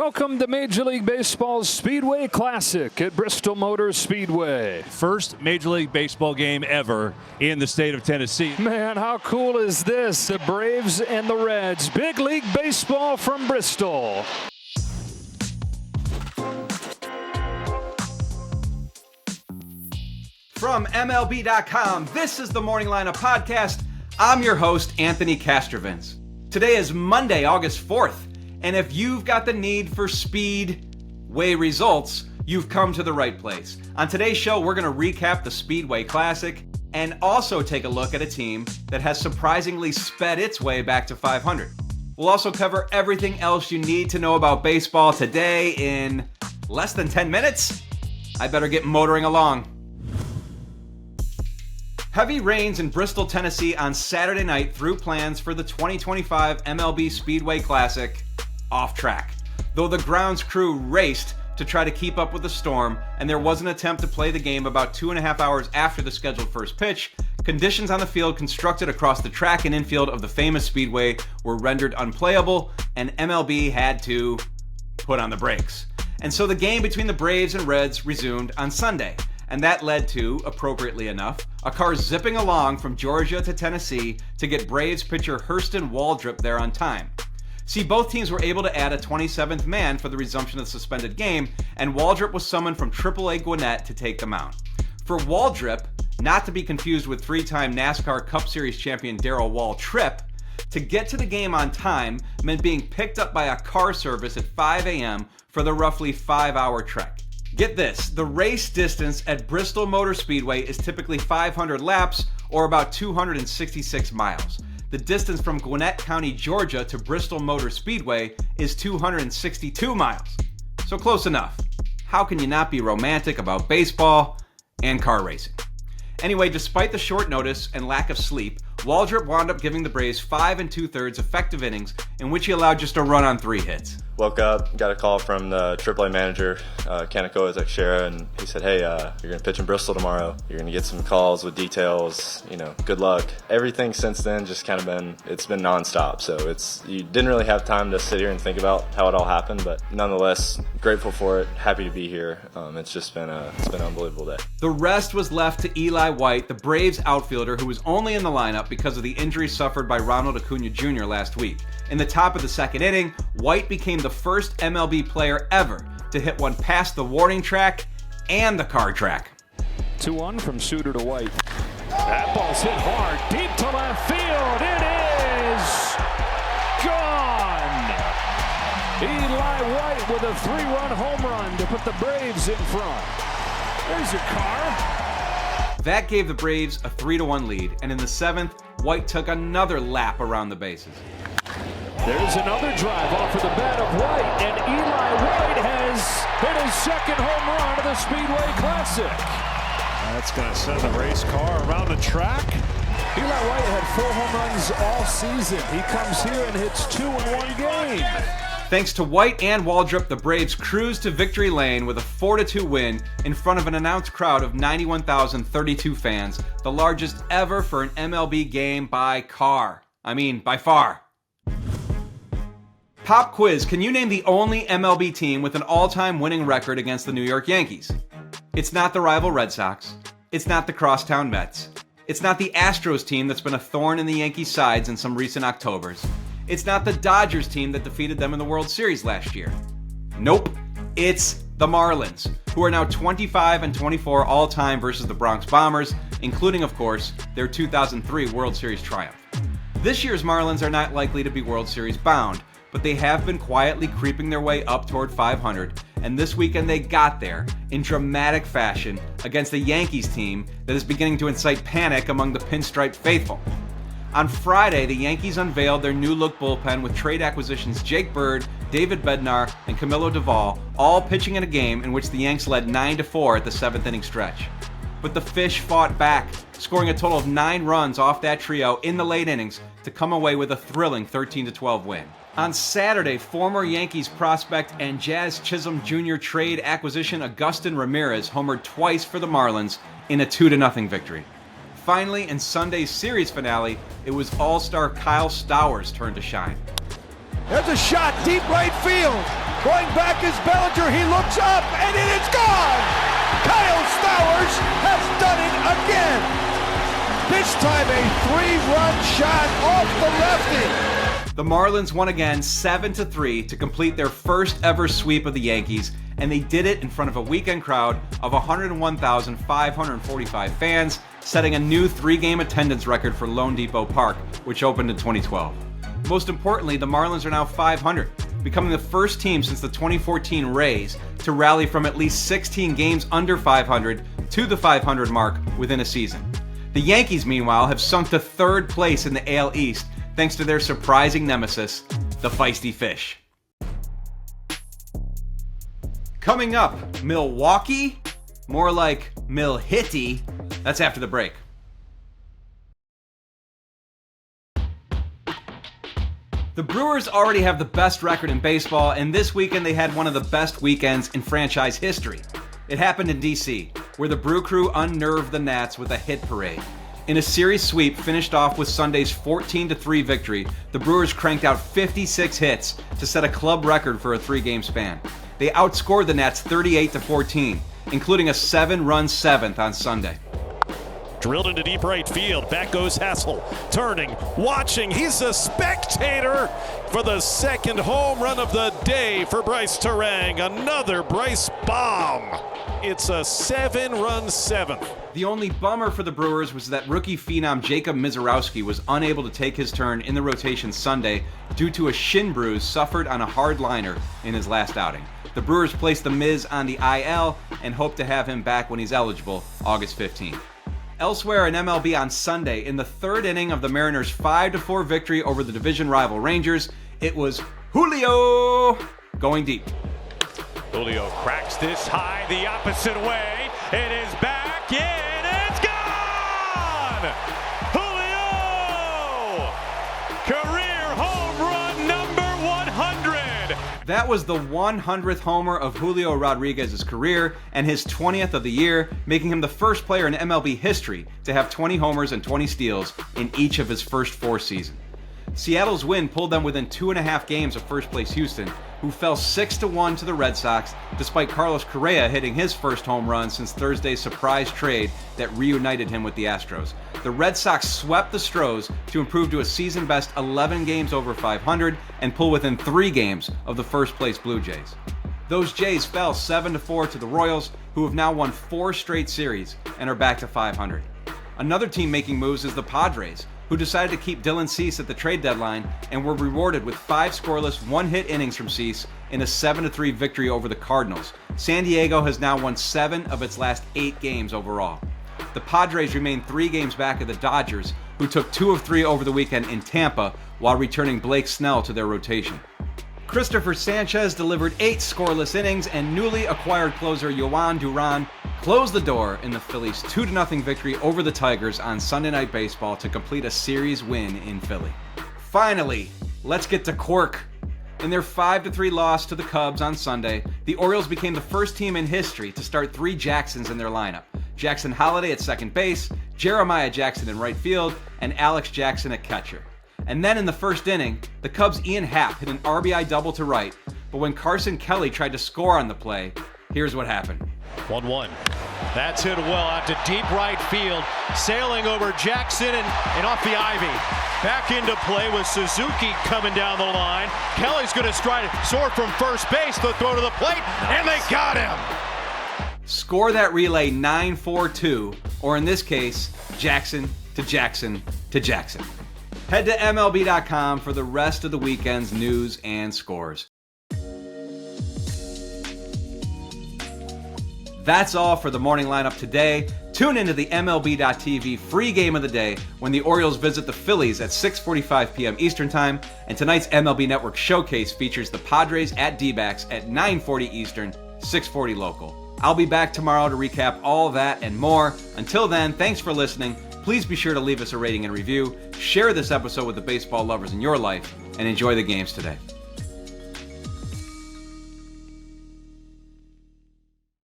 Welcome to Major League Baseball's Speedway Classic at Bristol Motor Speedway. First Major League Baseball game ever in the state of Tennessee. Man, how cool is this? The Braves and the Reds. Big League Baseball from Bristol. From MLB.com, this is the Morning Lineup Podcast. I'm your host, Anthony Castrovins. Today is Monday, August 4th. And if you've got the need for Speedway results, you've come to the right place. On today's show, we're going to recap the Speedway Classic and also take a look at a team that has surprisingly sped its way back to 500. We'll also cover everything else you need to know about baseball today in less than 10 minutes. I better get motoring along. Heavy rains in Bristol, Tennessee on Saturday night threw plans for the 2025 MLB Speedway Classic off track. Though the grounds crew raced to try to keep up with the storm, and there was an attempt to play the game about 2.5 hours after the scheduled first pitch, conditions on the field constructed across the track and infield of the famous Speedway were rendered unplayable, and MLB had to put on the brakes. And so the game between the Braves and Reds resumed on Sunday. And that led to, appropriately enough, a car zipping along from Georgia to Tennessee to get Braves pitcher Hurston Waldrop there on time. See, both teams were able to add a 27th man for the resumption of the suspended game, and Waldrop was summoned from AAA Gwinnett to take the mound. For Waldrop, not to be confused with three-time NASCAR Cup Series champion Darrell Waltrip, to get to the game on time meant being picked up by a car service at 5 a.m. for the roughly 5-hour trek. Get this, the race distance at Bristol Motor Speedway is typically 500 laps, or about 266 miles. The distance from Gwinnett County, Georgia to Bristol Motor Speedway is 262 miles. So close enough. How can you not be romantic about baseball and car racing? Anyway, despite the short notice and lack of sleep, Waldrop wound up giving the Braves 5 2/3 effective innings in which he allowed just a run on 3 hits. Woke up, got a call from the AAA manager, Kaneko Ezekshira, and he said, hey, you're going to pitch in Bristol tomorrow. You're going to get some calls with details, good luck. Everything since then just kind of it's been nonstop. So you didn't really have time to sit here and think about how it all happened, but nonetheless, grateful for it, happy to be here. It's been an unbelievable day. The rest was left to Eli White, the Braves outfielder who was only in the lineup because of the injury suffered by Ronald Acuna Jr. last week. In the top of the second inning, White became the first MLB player ever to hit one past the warning track and the car track. 2-1 from Suter to White. That ball's hit hard, deep to left field. It is gone. Eli White with a 3-run home run to put the Braves in front. There's your car. That gave the Braves a 3-1 lead, and in the 7th, White took another lap around the bases. There's another drive off of the bat of White, and Eli White has hit his second home run of the Speedway Classic. That's going to send the race car around the track. Eli White had 4 home runs all season. He comes here and hits 2 in one game. Thanks to White and Waldrop, the Braves cruised to victory lane with a 4-2 win in front of an announced crowd of 91,032 fans, the largest ever for an MLB game by far. Pop quiz, can you name the only MLB team with an all-time winning record against the New York Yankees? It's not the rival Red Sox. It's not the crosstown Mets. It's not the Astros team that's been a thorn in the Yankees' sides in some recent Octobers. It's not the Dodgers team that defeated them in the World Series last year. Nope, it's the Marlins, who are now 25-24 all-time versus the Bronx Bombers, including, of course, their 2003 World Series triumph. This year's Marlins are not likely to be World Series bound, but they have been quietly creeping their way up toward 500, and this weekend they got there in dramatic fashion against a Yankees team that is beginning to incite panic among the pinstripe faithful. On Friday, the Yankees unveiled their new-look bullpen with trade acquisitions Jake Bird, David Bednar, and Camilo Doval, all pitching in a game in which the Yanks led 9-4 at the 7th inning stretch. But the Fish fought back, scoring a total of 9 runs off that trio in the late innings to come away with a thrilling 13-12 win. On Saturday, former Yankees prospect and Jazz Chisholm Jr. trade acquisition Agustin Ramirez homered twice for the Marlins in a 2-0 victory. Finally, in Sunday's series finale, it was All-Star Kyle Stowers' turn to shine. There's a shot, deep right field. Going back is Bellinger. He looks up, and it is gone. Kyle Stowers has done it again. This time a 3-run shot off the lefty. The Marlins won again 7-3 to complete their first ever sweep of the Yankees, and they did it in front of a weekend crowd of 101,545 fans, setting a new 3-game attendance record for Lone Depot Park, which opened in 2012. Most importantly, the Marlins are now 500, becoming the first team since the 2014 Rays to rally from at least 16 games under 500 to the 500 mark within a season. The Yankees, meanwhile, have sunk to 3rd place in the AL East thanks to their surprising nemesis, the Feisty Fish. Coming up, Milwaukee? More like Milhitty. That's after the break. The Brewers already have the best record in baseball, and this weekend they had one of the best weekends in franchise history. It happened in D.C., where the Brew Crew unnerved the Nats with a hit parade. In a series sweep finished off with Sunday's 14-3 victory, the Brewers cranked out 56 hits to set a club record for a 3-game span. They outscored the Nats 38-14, including a 7-run 7th on Sunday. Drilled into deep right field. Back goes Hassel. Turning, watching. He's a spectator for the second home run of the day for Bryce Terang. Another Bryce bomb. It's a 7-run 7th. The only bummer for the Brewers was that rookie phenom Jacob Misiorowski was unable to take his turn in the rotation Sunday due to a shin bruise suffered on a hard liner in his last outing. The Brewers placed the Miz on the IL and hope to have him back when he's eligible August 15th. Elsewhere in MLB on Sunday, in the 3rd inning of the Mariners' 5-4 victory over the division rival Rangers, it was Julio going deep. Julio cracks this high the opposite way. It is back in. It's gone! Julio! Career home run number 100. That was the 100th homer of Julio Rodriguez's career and his 20th of the year, making him the first player in MLB history to have 20 homers and 20 steals in each of his first 4 seasons. Seattle's win pulled them within 2.5 games of first-place Houston, who fell 6-1 to the Red Sox, despite Carlos Correa hitting his first home run since Thursday's surprise trade that reunited him with the Astros. The Red Sox swept the Stros to improve to a season-best 11 games over 500 and pull within 3 games of the first-place Blue Jays. Those Jays fell 7-4 to the Royals, who have now won 4 straight series and are back to 500. Another team making moves is the Padres, who decided to keep Dylan Cease at the trade deadline and were rewarded with 5 scoreless, 1-hit innings from Cease in a 7-3 victory over the Cardinals. San Diego has now won 7 of its last 8 games overall. The Padres remain 3 games back of the Dodgers, who took 2 of 3 over the weekend in Tampa while returning Blake Snell to their rotation. Christopher Sanchez delivered 8 scoreless innings, and newly acquired closer Yoan Duran closed the door in the Phillies' 2-0 victory over the Tigers on Sunday Night Baseball to complete a series win in Philly. Finally, let's get to Quirk. In their 5-3 loss to the Cubs on Sunday, the Orioles became the first team in history to start 3 Jacksons in their lineup. Jackson Holliday at second base, Jeremiah Jackson in right field, and Alex Jackson at catcher. And then in the first inning, the Cubs' Ian Happ hit an RBI double to right, but when Carson Kelly tried to score on the play, here's what happened. 1-1. That's hit well out to deep right field, sailing over Jackson and off the ivy. Back into play with Suzuki coming down the line. Kelly's going to stride it, soar from first base, the throw to the plate, and they got him. Score that relay 9-4-2, or in this case, Jackson to Jackson to Jackson. Head to MLB.com for the rest of the weekend's news and scores. That's all for the morning lineup today. Tune into the MLB.tv free game of the day when the Orioles visit the Phillies at 6:45 p.m. Eastern Time, and tonight's MLB Network Showcase features the Padres at D-backs at 9:40 Eastern, 6:40 local. I'll be back tomorrow to recap all that and more. Until then, thanks for listening. Please be sure to leave us a rating and review, share this episode with the baseball lovers in your life, and enjoy the games today.